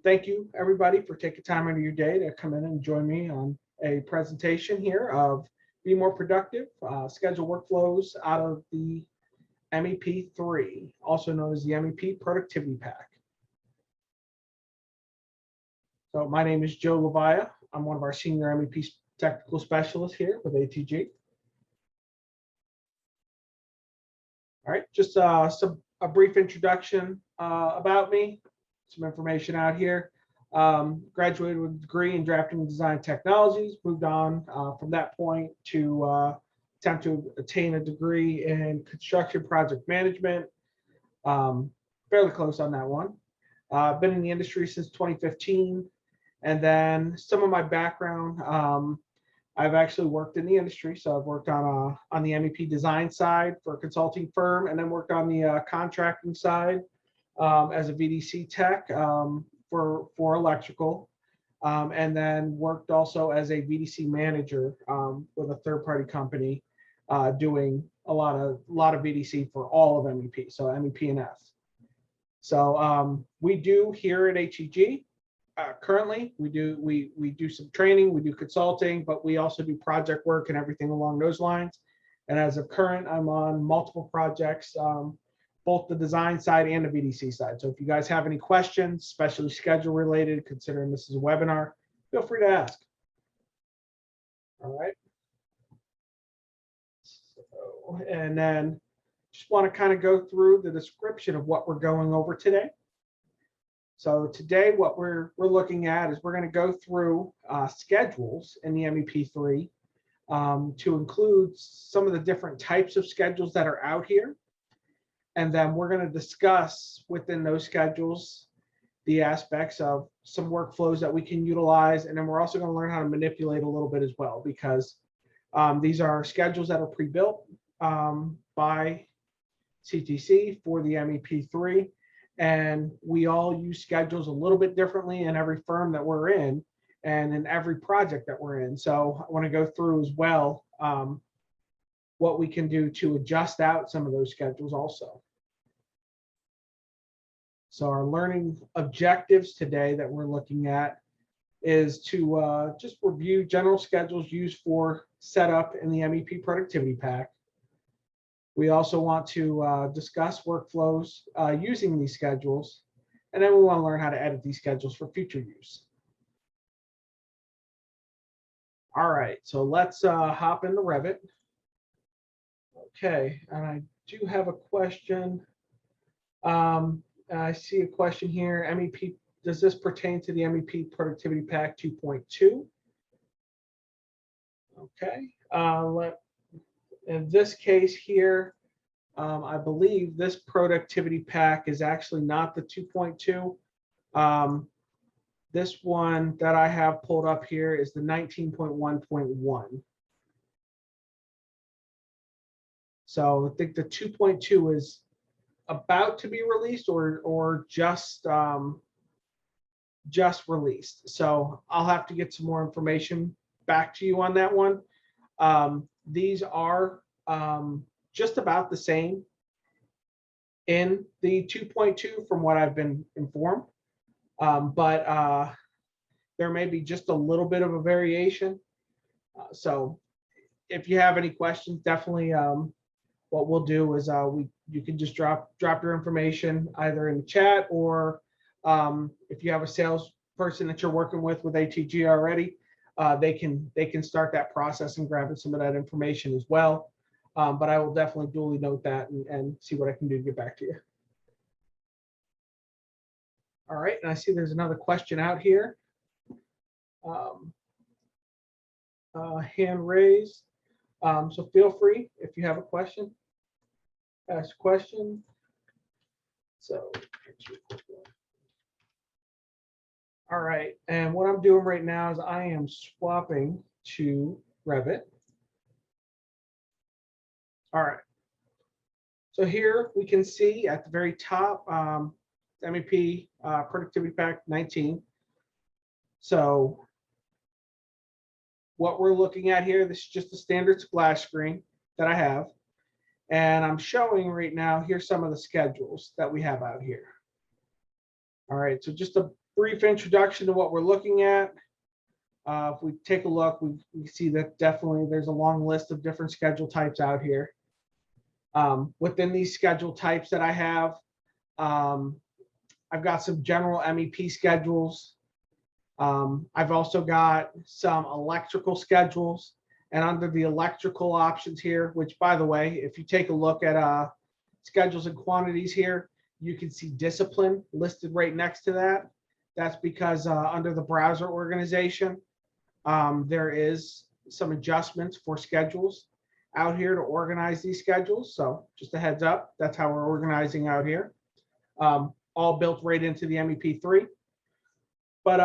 Thank you, everybody, for taking time out of your day to come in and join me on a presentation here of Be More Productive, schedule workflows out of the MEP3, also known as the MEP Productivity Pack. So my name is Joe Levia. I'm one of our senior MEP technical specialists here with ATG. All right, just a brief introduction about me, some information out here. Graduated with a degree in drafting and design technologies, moved on from that point to attempt to attain a degree in construction project management. Fairly close on that one. Been in the industry since 2015. And then some of my background, I've actually worked in the industry. So I've worked on the MEP design side for a consulting firm, and then worked on the contracting side as a VDC tech for electrical, and then worked also as a VDC manager with a third-party company doing a lot of VDC for all of MEP, so MEP and F. So we do here at HEG. Currently, we do some training, we do consulting, but we also do project work and everything along those lines. And as of current, I'm on multiple projects, both the design side and the VDC side. So if you guys have any questions, especially schedule related, considering this is a webinar, feel free to ask. All right. So, and then just want to kind of go through the description of what we're going over today. So today, what we're looking at is we're going to go through schedules in the MEP3 to include some of the different types of schedules that are out here. And then we're going to discuss within those schedules the aspects of some workflows that we can utilize. And then we're also going to learn how to manipulate a little bit as well, because these are schedules that are pre-built by CTC for the MEP3. And we all use schedules a little bit differently in every firm that we're in and in every project that we're in. So I want to go through as well what we can do to adjust out some of those schedules also. So our learning objectives today that we're looking at is to just review general schedules used for setup in the MEP Productivity Pack. We also want to discuss workflows using these schedules, and then we want to learn how to edit these schedules for future use. All right, so let's hop into Revit. Okay, and I do have a question. I see a question here. MEP, does this pertain to the MEP Productivity Pack 2.2? Okay, in this case here, I believe this productivity pack is actually not the 2.2. This one that I have pulled up here is the 19.1.1. So I think the 2.2 is about to be released or just released. So I'll have to get some more information back to you on that one. These are just about the same in the 2.2 from what I've been informed, but there may be just a little bit of a variation. So if you have any questions, definitely what we'll do is you can just drop your information either in the chat, or if you have a salesperson that you're working with ATG already, they can start that process and grab some of that information as well. But I will definitely duly note that and see what I can do to get back to you. All right, and I see there's another question out here. Hand raised. So feel free if you have a question, ask a question. So, all right, and what I'm doing right now is I am swapping to Revit. All right, so here we can see at the very top, MEP Productivity Pack 19. So what we're looking at here, this is just a standard splash screen that I have. And I'm showing right now, here's some of the schedules that we have out here. All right, so just brief introduction to what we're looking at. If we take a look, we see that definitely there's a long list of different schedule types out here. Within these schedule types that I have, I've got some general MEP schedules. I've also got some electrical schedules, and under the electrical options here, which by the way, if you take a look at schedules and quantities here, you can see discipline listed right next to that. That's because under the browser organization, there is some adjustments for schedules out here to organize these schedules. So just a heads up, that's how we're organizing out here. All built right into the MEP3. But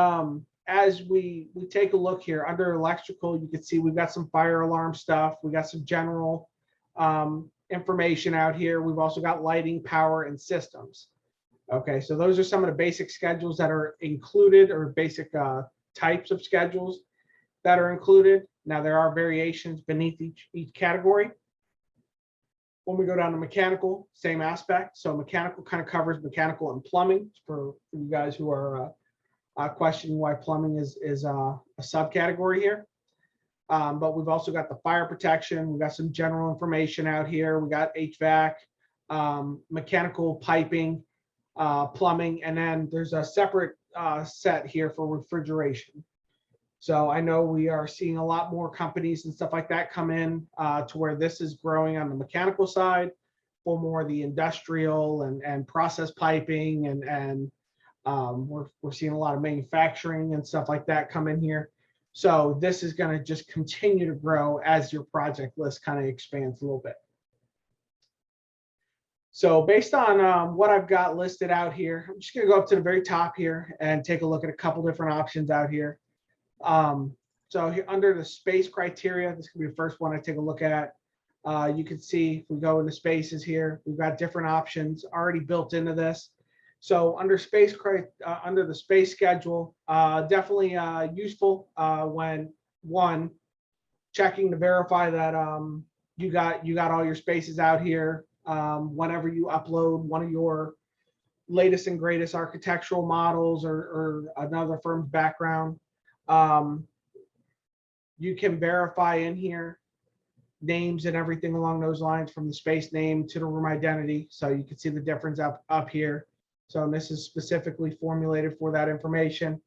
as we take a look here under electrical, you can see we've got some fire alarm stuff. We got some general information out here. We've also got lighting, power, and systems. Okay, so those are some of the basic schedules that are included, or basic types of schedules that are included. Now there are variations beneath each category. When we go down to mechanical, same aspect. So mechanical kind of covers mechanical and plumbing for you guys who are questioning why plumbing is a subcategory here. But we've also got the fire protection. We've got some general information out here. We got HVAC, mechanical piping, plumbing, and then there's a separate set here for refrigeration. So I know we are seeing a lot more companies and stuff like that come in to where this is growing on the mechanical side for more of the industrial and process piping, and we're seeing a lot of manufacturing and stuff like that come in here. So this is going to just continue to grow as your project list kind of expands a little bit. So based on what I've got listed out here, I'm just going to go up to the very top here and take a look at a couple different options out here. So here, under the space criteria, this could be the first one I take a look at. You can see if we go into spaces here, we've got different options already built into this. So under under the space schedule, definitely useful when one, checking to verify that you got all your spaces out here. Whenever you upload one of your latest and greatest architectural models or another firm's background, you can verify in here names and everything along those lines, from the space name to the room identity. So you can see the difference up here. So this is specifically formulated for that information.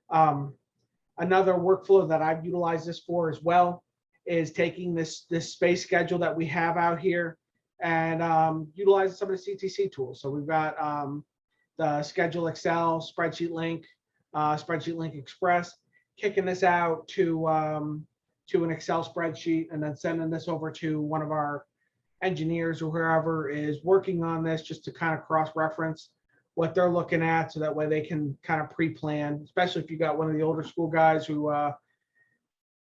Another workflow that I've utilized this for as well is taking this space schedule that we have out here and utilizing some of the CTC tools. So we've got the Schedule Excel, Spreadsheet Link, Spreadsheet Link Express, kicking this out to an Excel spreadsheet, and then sending this over to one of our engineers or whoever is working on this, just to kind of cross-reference what they're looking at, so that way they can kind of pre-plan, especially if you got one of the older school guys who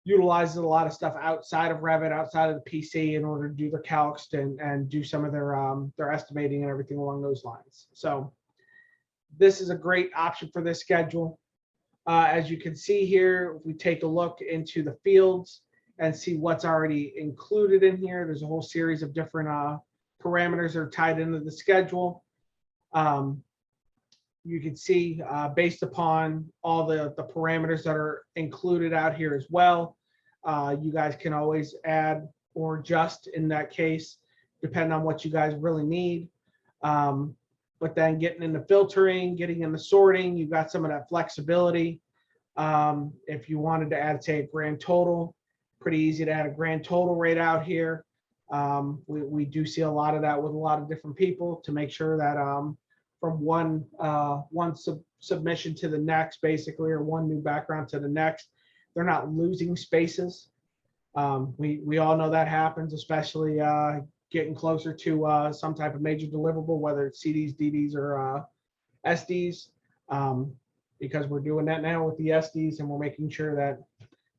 utilizes a lot of stuff outside of Revit, outside of the PC, in order to do their calcs and do some of their estimating and everything along those lines. So this is a great option for this schedule. As you can see here, if we take a look into the fields and see what's already included in here, there's a whole series of different parameters that are tied into the schedule. You can see based upon all the parameters that are included out here as well, you guys can always add or adjust in that case, depending on what you guys really need. But then getting into filtering, getting into sorting, you've got some of that flexibility. If you wanted to add, say, a grand total, pretty easy to add a grand total right out here. We do see a lot of that with a lot of different people, to make sure that from one submission to the next, basically, or one new background to the next, they're not losing spaces. We all know that happens, especially getting closer to some type of major deliverable, whether it's CDs, DDs, or SDs, because we're doing that now with the SDs, and we're making sure that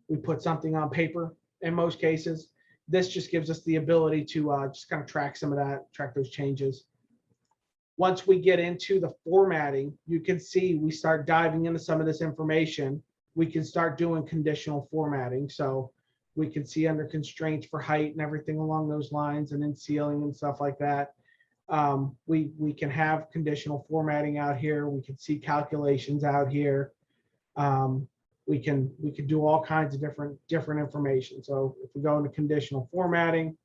we put something on paper in most cases. This just gives us the ability to just kind of track some of that, track those changes. Once we get into the formatting, you can see we start diving into some of this information. We can start doing conditional formatting. So we can see under constraints for height and everything along those lines, and in ceiling and stuff like that. We can have conditional formatting out here. We can see calculations out here. Um, we can do all kinds of different information. So if we go into conditional formatting,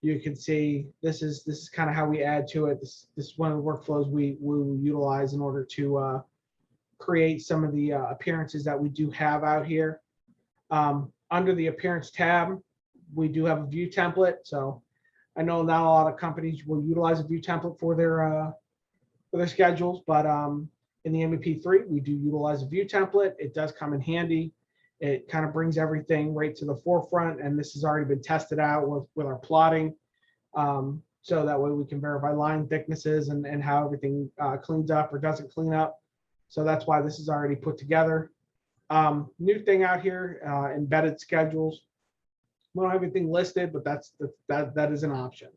you can see this is kind of how we add to it. This is one of the workflows we utilize in order to create some of the appearances that we do have out here. Under the appearance tab, we do have a view template. So I know not a lot of companies will utilize a view template for their schedules, but in the MEP3, we do utilize a view template. It does come in handy. It kind of brings everything right to the forefront, and this has already been tested out with our plotting. So that way we can verify line thicknesses and how everything cleans up or doesn't clean up. So that's why this is already put together. New thing out here, embedded schedules. We don't have anything listed, but that is an option.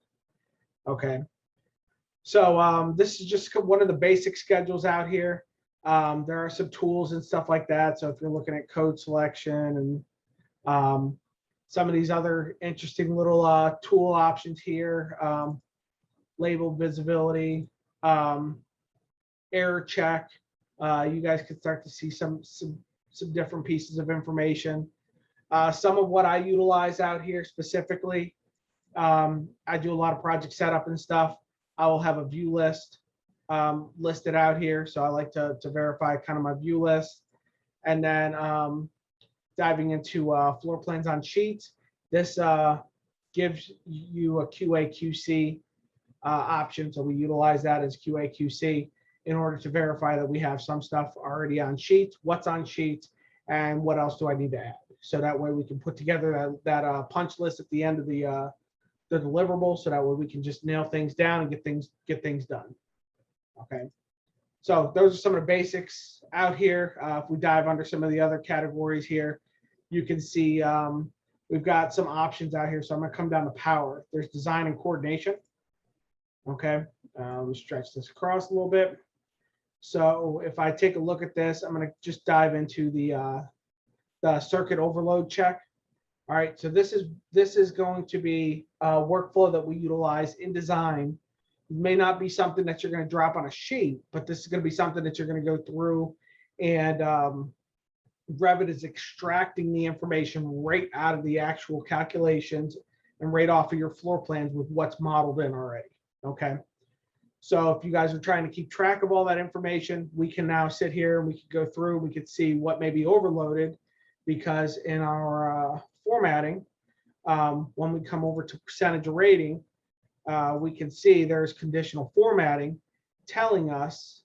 Okay. So this is just one of the basic schedules out here. There are some tools and stuff like that. So if you're looking at code selection and some of these other interesting little tool options here, label visibility, error check, you guys can start to see some different pieces of information. Some of what I utilize out here specifically, I do a lot of project setup and stuff. I will have a view list listed out here. So I like to verify kind of my view list. And then diving into floor plans on sheets. This gives you a QA/QC option. So we utilize that as QA/QC in order to verify that we have some stuff already on sheets, what's on sheets, and what else do I need to add. So that way we can put together that punch list at the end of the deliverable, so that way we can just nail things down and get things done. Okay. So those are some of the basics out here. If we dive under some of the other categories here, you can see we've got some options out here. So I'm going to come down to power. There's design and coordination. Okay. Let me stretch this across a little bit. So if I take a look at this, I'm going to just dive into the circuit overload check. All right. So this is going to be a workflow that we utilize in design. It may not be something that you're going to drop on a sheet, but this is going to be something that you're going to go through, and Revit is extracting the information right out of the actual calculations and right off of your floor plans with what's modeled in already. Okay. So if you guys are trying to keep track of all that information, we can now sit here and we could go through, we could see what may be overloaded, because in our formatting, when we come over to percentage of rating, we can see there's conditional formatting telling us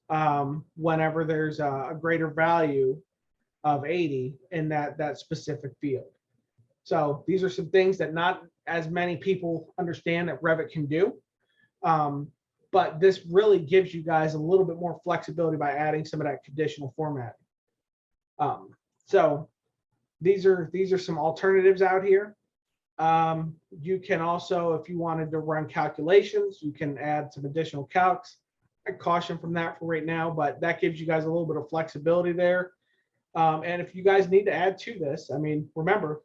whenever there's a greater value of 80 in that specific field. So these are some things that not as many people understand that Revit can do. But this really gives you guys a little bit more flexibility by adding some of that conditional formatting. So these are some alternatives out here. You can also, if you wanted to run calculations, you can add some additional calcs. I caution from that for right now, but that gives you guys a little bit of flexibility there. And if you guys need to add to this, I mean, remember,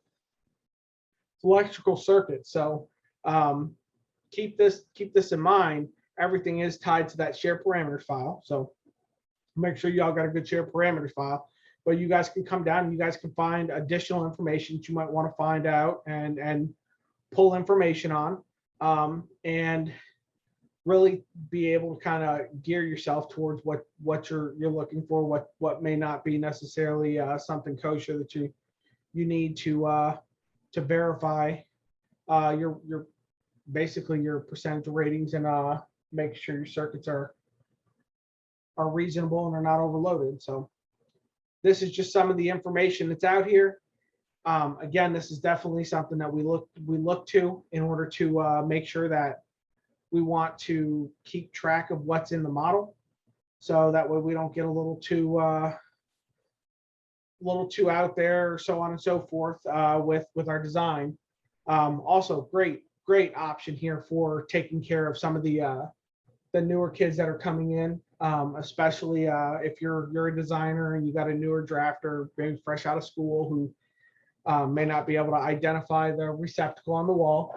it's electrical circuit. So keep this in mind. Everything is tied to that shared parameters file. So make sure y'all got a good shared parameters file. But you guys can come down and you guys can find additional information that you might want to find out and pull information on, and really be able to kind of gear yourself towards what you're looking for, what may not be necessarily something kosher that you need to verify your basically your percentage ratings, and make sure your circuits are reasonable and are not overloaded. So this is just some of the information that's out here. Again, this is definitely something that we look to in order to make sure that we want to keep track of what's in the model, so that way we don't get a little too out there, so on and so forth with our design. Also, great option here for taking care of some of the newer kids that are coming in, especially if you're a designer and you got a newer drafter, maybe fresh out of school, who may not be able to identify the receptacle on the wall.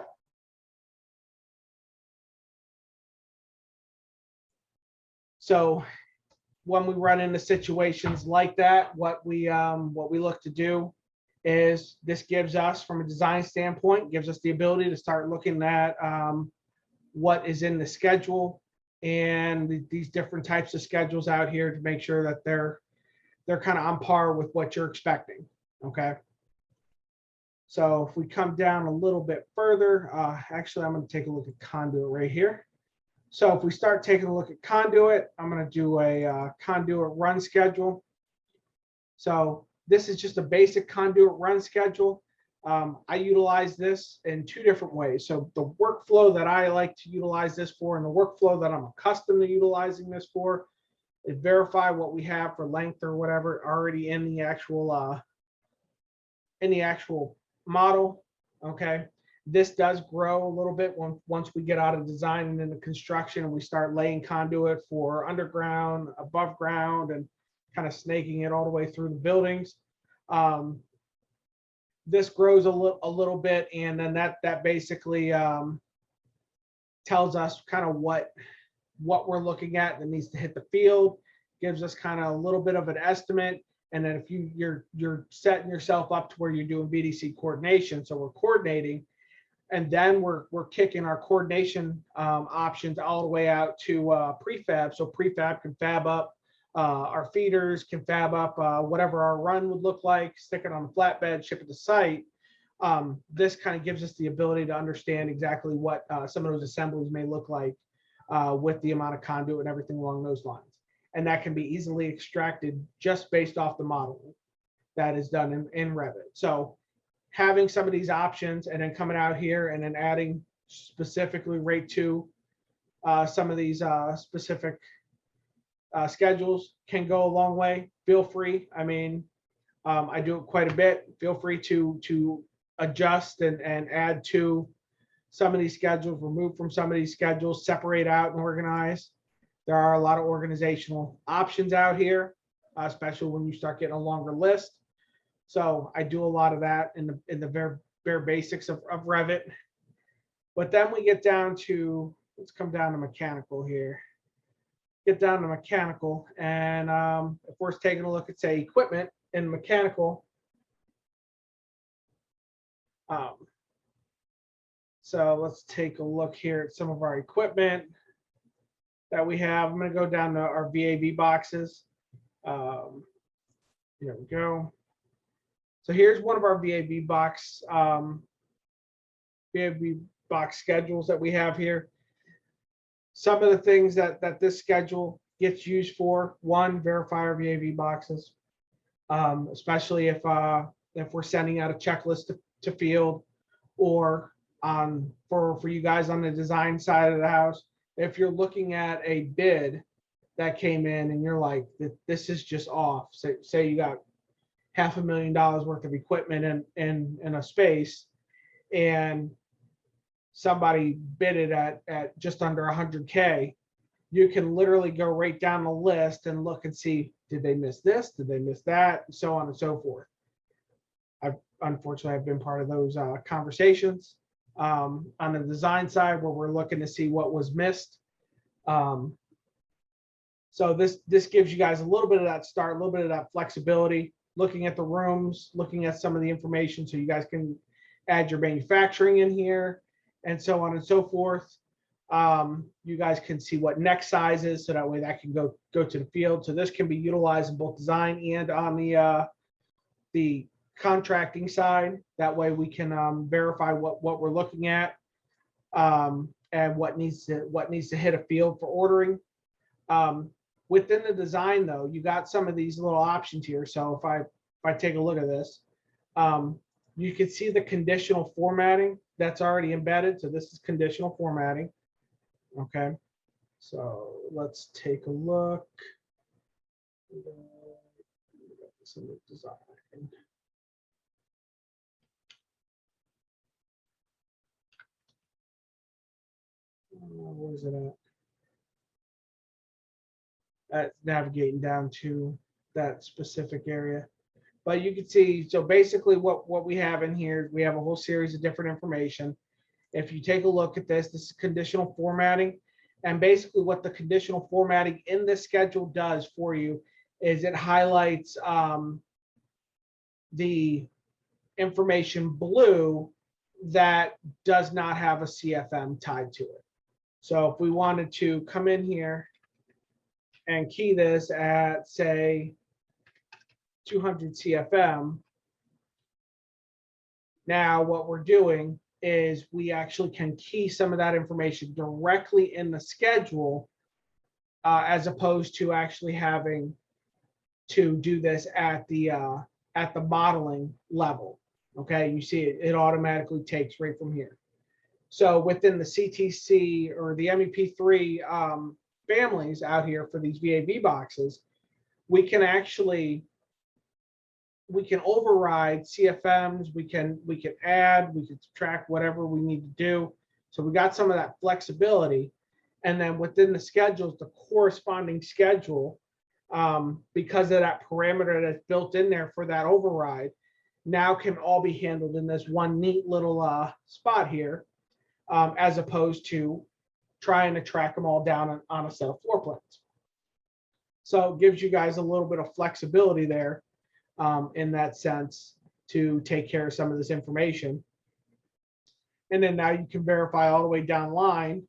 So when we run into situations like that, what we look to do is this gives us, from a design standpoint, gives us the ability to start looking at what is in the schedule and these different types of schedules out here to make sure that they're kind of on par with what you're expecting. Okay. So if we come down a little bit further, actually, I'm going to take a look at Conduit right here. So if we start taking a look at Conduit, I'm going to do a Conduit Run schedule. So this is just a basic Conduit Run schedule. I utilize this in two different ways. So the workflow that I like to utilize this for, and the workflow that I'm accustomed to utilizing this for, is verify what we have for length or whatever already in the actual model. Okay. This does grow a little bit once we get out of design and into construction and we start laying conduit for underground, above ground, and kind of snaking it all the way through the buildings. This grows a little bit, and then that basically tells us kind of what we're looking at that needs to hit the field, gives us kind of a little bit of an estimate. And then if you're setting yourself up to where you're doing BDC coordination, so we're coordinating, and then we're kicking our coordination options all the way out to prefab. So prefab can fab up our feeders, can fab up whatever our run would look like, stick it on the flatbed, ship it to site. This kind of gives us the ability to understand exactly what some of those assemblies may look like with the amount of conduit and everything along those lines. And that can be easily extracted just based off the modeling that is done in Revit. So having some of these options and then coming out here and then adding specifically right to some of these specific schedules can go a long way. Feel free. I mean, I do it quite a bit. Feel free to adjust and add to some of these schedules, remove from some of these schedules, separate out and organize. There are a lot of organizational options out here, especially when you start getting a longer list. So I do a lot of that in the bare basics of Revit. But then we get down to, let's come down to mechanical here. Get down to mechanical, and if we're taking a look at, say, equipment in mechanical, so let's take a look here at some of our equipment that we have. I'm going to go down to our VAV boxes. Here we go. So here's one of our VAV box schedules that we have here. Some of the things that this schedule gets used for: one, verify our VAV boxes, especially if we're sending out a checklist to field, or for you guys on the design side of the house, if you're looking at a bid that came in and you're like, this is just off. Say you got $500,000 worth of equipment in a space, and somebody bid it at just under 100K, you can literally go right down the list and look and see, did they miss this? Did they miss that? And so on and so forth. Unfortunately, I've been part of those conversations on the design side where we're looking to see what was missed. So this gives you guys a little bit of that start, a little bit of that flexibility, looking at the rooms, looking at some of the information so you guys can add your manufacturing in here, and so on and so forth. You guys can see what next size is, so that way that can go to the field. So this can be utilized in both design and on the contracting side. That way we can verify what we're looking at and what needs to hit a field for ordering. Within the design, though, you got some of these little options here. So if I take a look at this, you can see the conditional formatting that's already embedded. So this is conditional formatting. Okay, so let's take a look. Some design. Where's it at? That's navigating down to that specific area. But you can see, so basically what we have in here, we have a whole series of different information. If you take a look at this is conditional formatting. And basically what the conditional formatting in this schedule does for you is it highlights the information blue that does not have a CFM tied to it. So if we wanted to come in here and key this at, say, 200 CFM, now what we're doing is we actually can key some of that information directly in the schedule, as opposed to actually having to do this at the modeling level. Okay, you see it automatically takes right from here. So within the CTC or the MEP3 families out here for these VAV boxes, we can override CFMs, we can add, we can subtract, whatever we need to do. So we got some of that flexibility. And then within the schedules, the corresponding schedule, because of that parameter that's built in there for that override, now can all be handled in this one neat little spot here, as opposed to trying to track them all down on a set of floor plans. So it gives you guys a little bit of flexibility there, in that sense, to take care of some of this information. And then now you can verify all the way down the line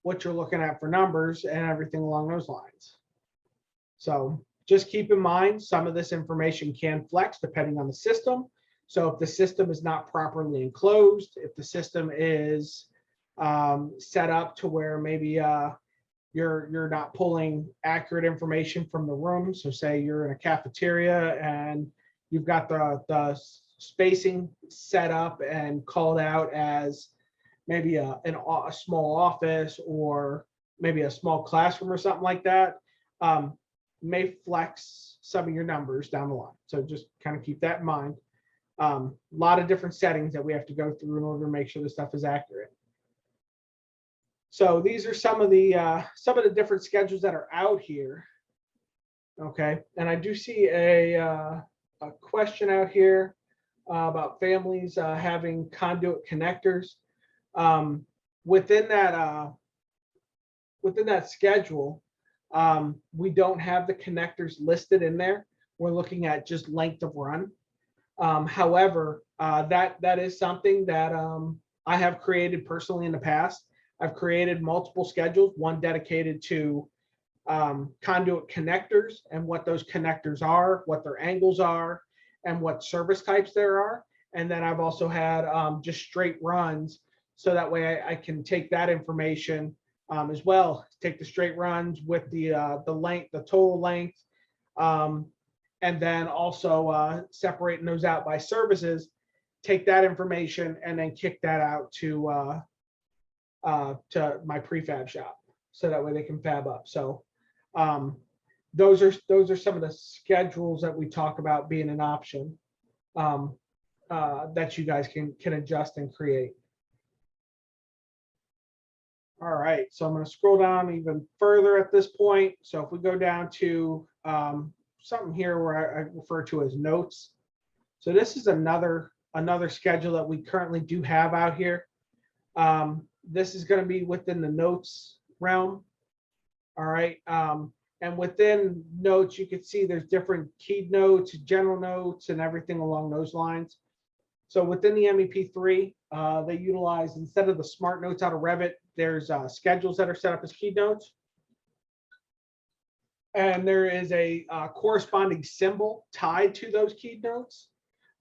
what you're looking at for numbers and everything along those lines. So just keep in mind, some of this information can flex depending on the system. So if the system is not properly enclosed, if the system is set up to where maybe you're not pulling accurate information from the room. So say you're in a cafeteria and you've got the spacing set up and called out as maybe a small office or maybe a small classroom or something like that, may flex some of your numbers down the line. So just kind of keep that in mind. A lot of different settings that we have to go through in order to make sure the stuff is accurate. So these are some of the different schedules that are out here. Okay, and I do see a question out here about families having conduit connectors. Within that schedule, we don't have the connectors listed in there. We're looking at just length of run. However, that is something that I have created personally in the past. I've created multiple schedules, one dedicated to conduit connectors and what those connectors are, what their angles are, and what service types there are. And then I've also had just straight runs, so that way I can take that information as well, take the straight runs with the length, the total length, and then also separating those out by services, take that information and then kick that out to my prefab shop, so that way they can fab up. So those are some of the schedules that we talk about being an option, that you guys can adjust and create. All right, so I'm going to scroll down even further at this point. So if we go down to something here where I refer to as notes. So this is another schedule that we currently do have out here. This is going to be within the notes realm. All right. And within notes, you can see there's different keyed notes, general notes, and everything along those lines. So within the MEP3, they utilize, instead of the smart notes out of Revit, there's schedules that are set up as keyed notes. And there is a corresponding symbol tied to those keyed notes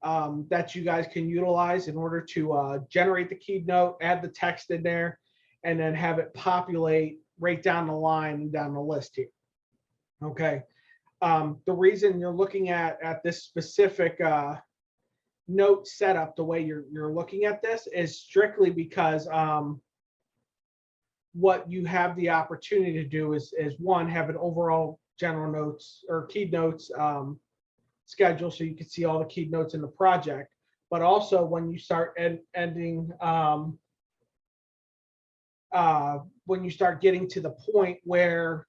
that you guys can utilize in order to generate the keyed note, add the text in there, and then have it populate right down the line, down the list here. Okay. The reason you're looking at this specific note setup the way you're looking at this is strictly because what you have the opportunity to do is one, have an overall general notes or keyed notes schedule, so you can see all the keyed notes in the project. But also when you start when you start getting to the point where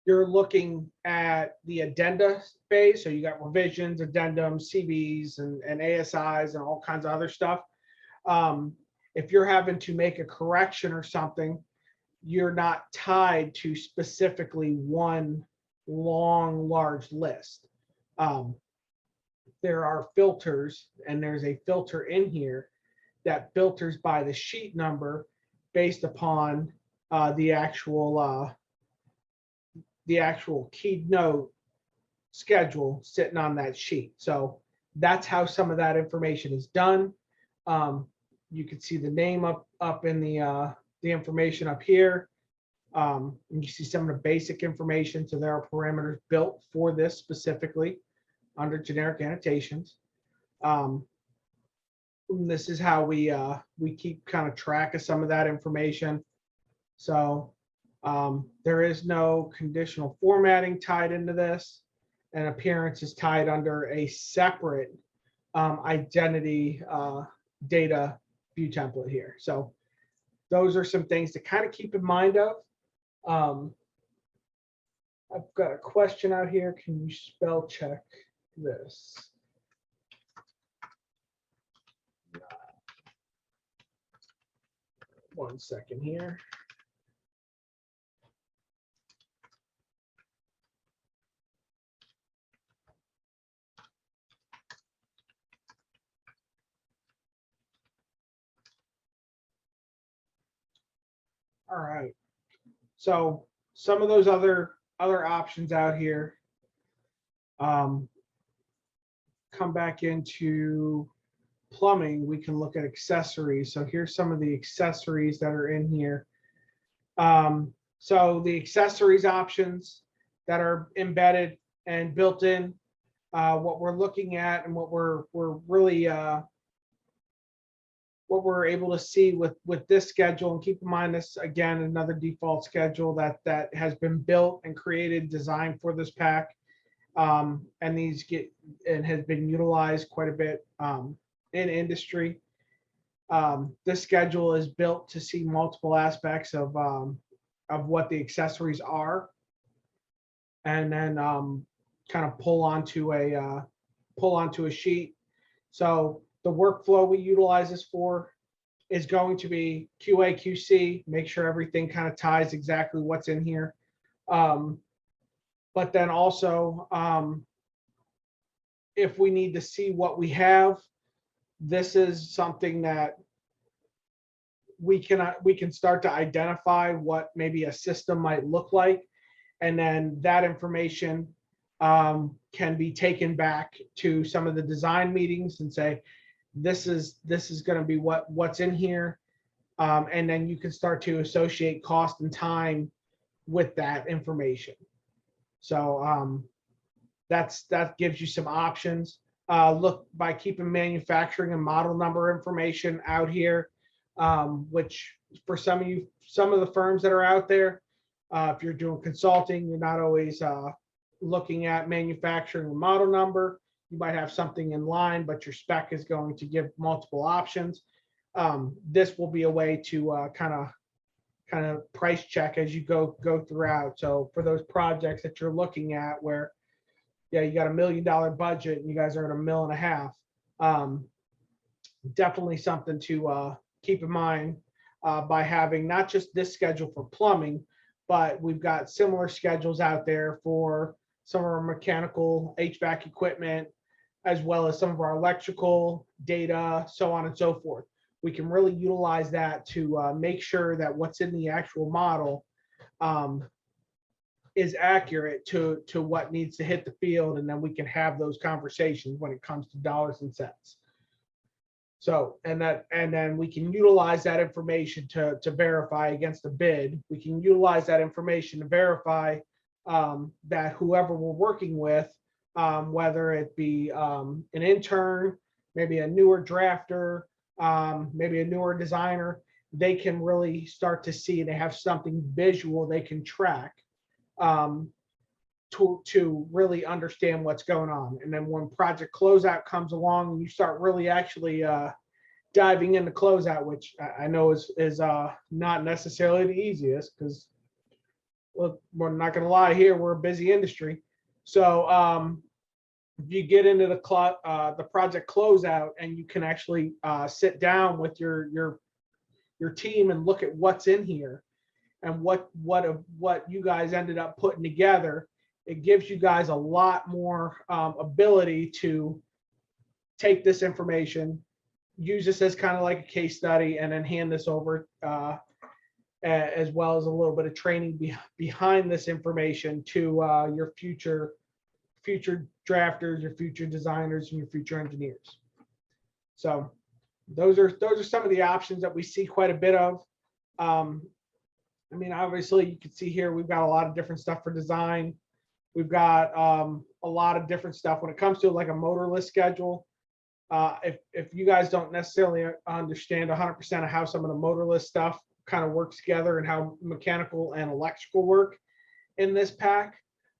you're looking at the addenda phase, so you got revisions, addendums, CVs, and ASIs, and all kinds of other stuff. If you're having to make a correction or something, you're not tied to specifically one long, large list. There are filters, and there's a filter in here that filters by the sheet number based upon the actual keynote schedule sitting on that sheet. So that's how some of that information is done. You can see the name up in the information up here. You see some of the basic information. So there are parameters built for this specifically under generic annotations. This is how we keep kind of track of some of that information. So there is no conditional formatting tied into this, and appearance is tied under a separate identity data view template here. So those are some things to kind of keep in mind of. I've got a question out here. Can you spell check this? One second here. All right. So some of those other options out here come back into plumbing. We can look at accessories. So here's some of the accessories that are in here. So the accessories options that are embedded and built in, what we're looking at and what we're really what we're able to see with this schedule. And keep in mind, this again another default schedule that has been built and created, designed for this pack, and these has been utilized quite a bit in industry. This schedule is built to see multiple aspects of what the accessories are, and then kind of pull onto a sheet. So the workflow we utilize this for is going to be QA, QC, make sure everything kind of ties exactly what's in here. But then also, if we need to see what we have, this is something that we can start to identify what maybe a system might look like. And then that information can be taken back to some of the design meetings and say, this is going to be what's in here, and then you can start to associate cost and time with that information. So that gives you some options. Look, by keeping manufacturing and model number information out here, which for some of the firms that are out there, if you're doing consulting, you're not always looking at manufacturing and model number. You might have something in line, but your spec is going to give multiple options. This will be a way to kind of price check as you go throughout. So for those projects that you're looking at where, yeah, you got $1 million budget and you guys are at $1.5 million, definitely something to keep in mind by having not just this schedule for plumbing, but we've got similar schedules out there for some of our mechanical HVAC equipment, as well as some of our electrical data, so on and so forth. We can really utilize that to make sure that what's in the actual model is accurate to what needs to hit the field, and then we can have those conversations when it comes to dollars and cents. So, and then we can utilize that information to verify against a bid. We can utilize that information to verify that whoever we're working with, whether it be an intern, maybe a newer drafter, maybe a newer designer, they can really start to see they have something visual they can track to really understand what's going on. And then when project closeout comes along and you start really actually diving into closeout, which I know is not necessarily the easiest, because, well, we're not going to lie here, we're a busy industry. So if you get into the project closeout and you can actually sit down with your team and look at what's in here, and what you guys ended up putting together, it gives you guys a lot more ability to take this information, use this as kind of like a case study, and then hand this over as well as a little bit of training behind this information to your future drafters, your future designers, and your future engineers. So those are some of the options that we see quite a bit of. I mean, obviously, you can see here we've got a lot of different stuff for design. We've got a lot of different stuff when it comes to like a motorless schedule. If you guys don't necessarily understand 100% of how some of the motorless stuff kind of works together and how mechanical and electrical work in this pack,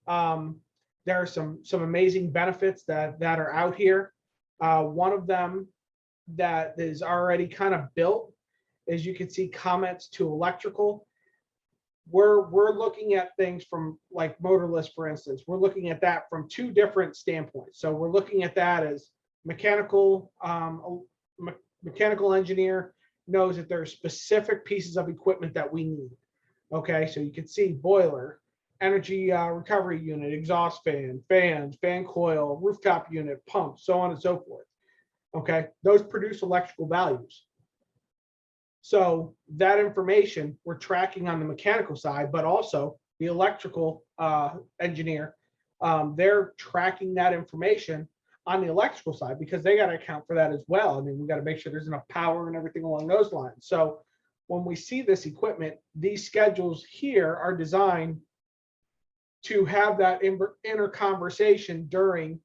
there are some amazing benefits that are out here. One of them that is already kind of built is you can see comments to electrical. We're looking at things from like motorless, for instance. We're looking at that from two different standpoints. So we're looking at that as mechanical engineer knows that there are specific pieces of equipment that we need. Okay, so you can see boiler, energy recovery unit, exhaust fan, fans, fan coil, rooftop unit, pump, so on and so forth. Okay, those produce electrical values. So that information we're tracking on the mechanical side, but also the electrical engineer, they're tracking that information on the electrical side because they got to account for that as well. I mean, we got to make sure there's enough power and everything along those lines. So when we see this equipment, these schedules here are designed to have that inner conversation during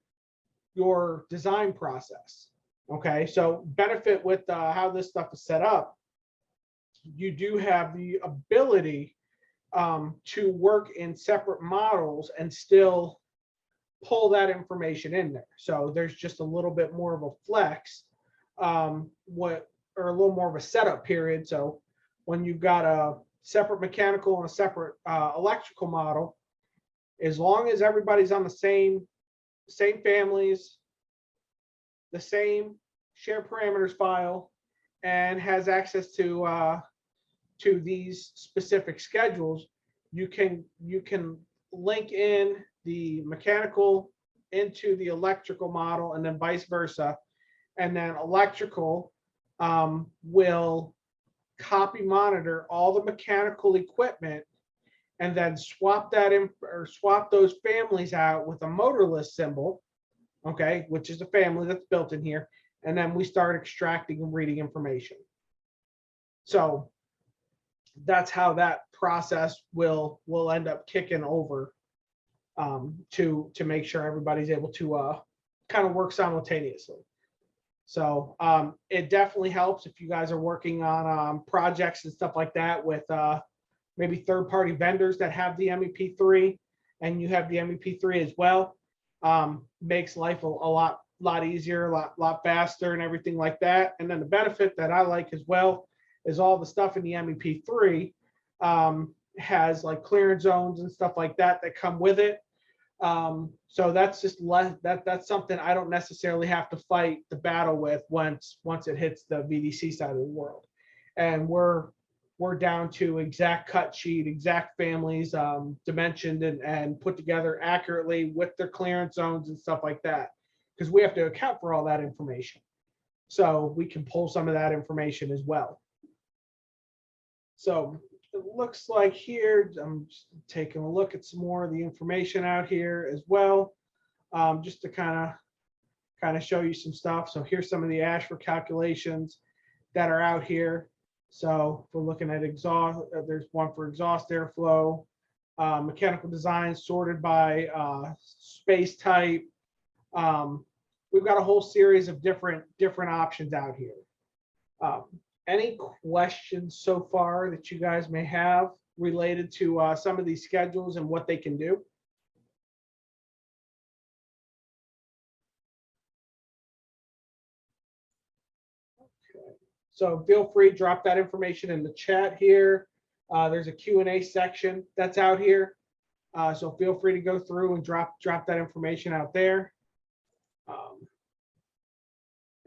your design process. Okay, so benefit with how this stuff is set up, you do have the ability to work in separate models and still pull that information in there. So there's just a little bit more of a flex, or a little more of a setup period. So when you've got a separate mechanical and a separate electrical model, as long as everybody's on the same families, the same share parameters file, and has access to these specific schedules, you can link in the mechanical into the electrical model and then vice versa. And then electrical will copy monitor all the mechanical equipment and then swap that in or swap those families out with a motorless symbol, okay, which is a family that's built in here. And then we start extracting and reading information. So that's how that process will end up kicking over to make sure everybody's able to kind of work simultaneously. So it definitely helps if you guys are working on projects and stuff like that with maybe third-party vendors that have the MEP3 and you have the MEP3 as well. Makes life a lot easier, a lot faster and everything like that. And then the benefit that I like as well is all the stuff in the MEP3 has like clearance zones and stuff like that come with it. So that's just that's something I don't necessarily have to fight the battle with once it hits the VDC side of the world. And we're down to exact cut sheet, exact families, dimensioned and put together accurately with their clearance zones and stuff like that, because we have to account for all that information. So we can pull some of that information as well. So it looks like here, I'm just taking a look at some more of the information out here as well, just to kind of show you some stuff. So here's some of the ASHRAE calculations that are out here. So if we're looking at exhaust, there's one for exhaust airflow, mechanical design sorted by space type. We've got a whole series of different options out here. Any questions so far that you guys may have related to some of these schedules and what they can do? Okay. So feel free to drop that information in the chat here. There's a Q&A section that's out here. So feel free to go through and drop that information out there.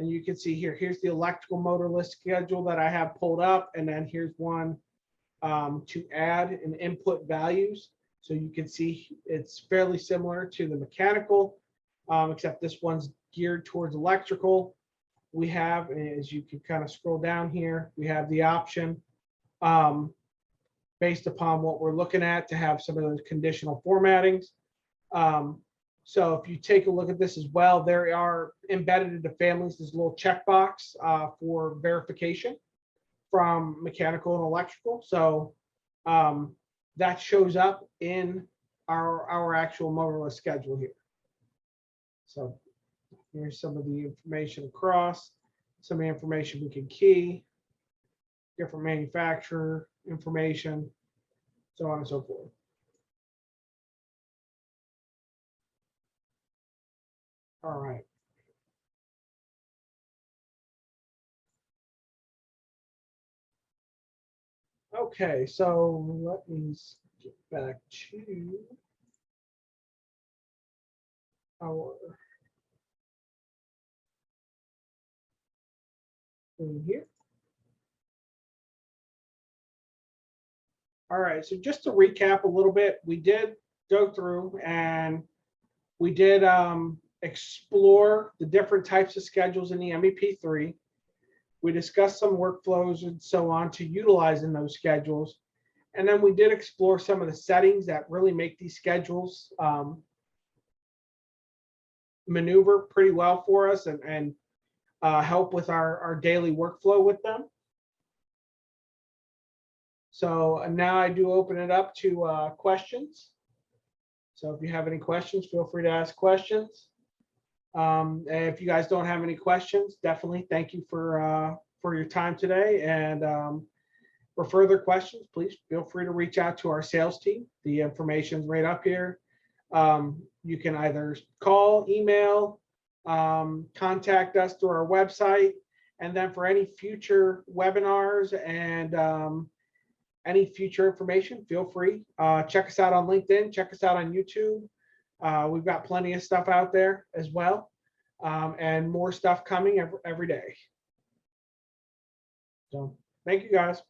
And you can see here's the electrical motorless schedule that I have pulled up. And then here's one to add and input values. So you can see it's fairly similar to the mechanical, except this one's geared towards electrical. We have, as you can kind of scroll down here, we have the option based upon what we're looking at to have some of those conditional formattings. So if you take a look at this as well, there are embedded into families this little checkbox for verification from mechanical and electrical. So that shows up in our actual motorless schedule here. So here's some of the information across, some of the information we can key, different manufacturer information, so on and so forth. All right. Okay, so let me get back to our thing here. All right, so just to recap a little bit, we did go through and we did explore the different types of schedules in the MEP3. We discussed some workflows and so on to utilize in those schedules. And then we did explore some of the settings that really make these schedules maneuver pretty well for us and help with our daily workflow with them. So now I do open it up to questions. So if you have any questions, feel free to ask questions. And if you guys don't have any questions, definitely thank you for your time today. And for further questions, please feel free to reach out to our sales team. The information's right up here. You can either call, email, contact us through our website, and then for any future webinars and any future information, feel free. Check us out on LinkedIn, check us out on YouTube. We've got plenty of stuff out there as well, and more stuff coming every day. So thank you guys.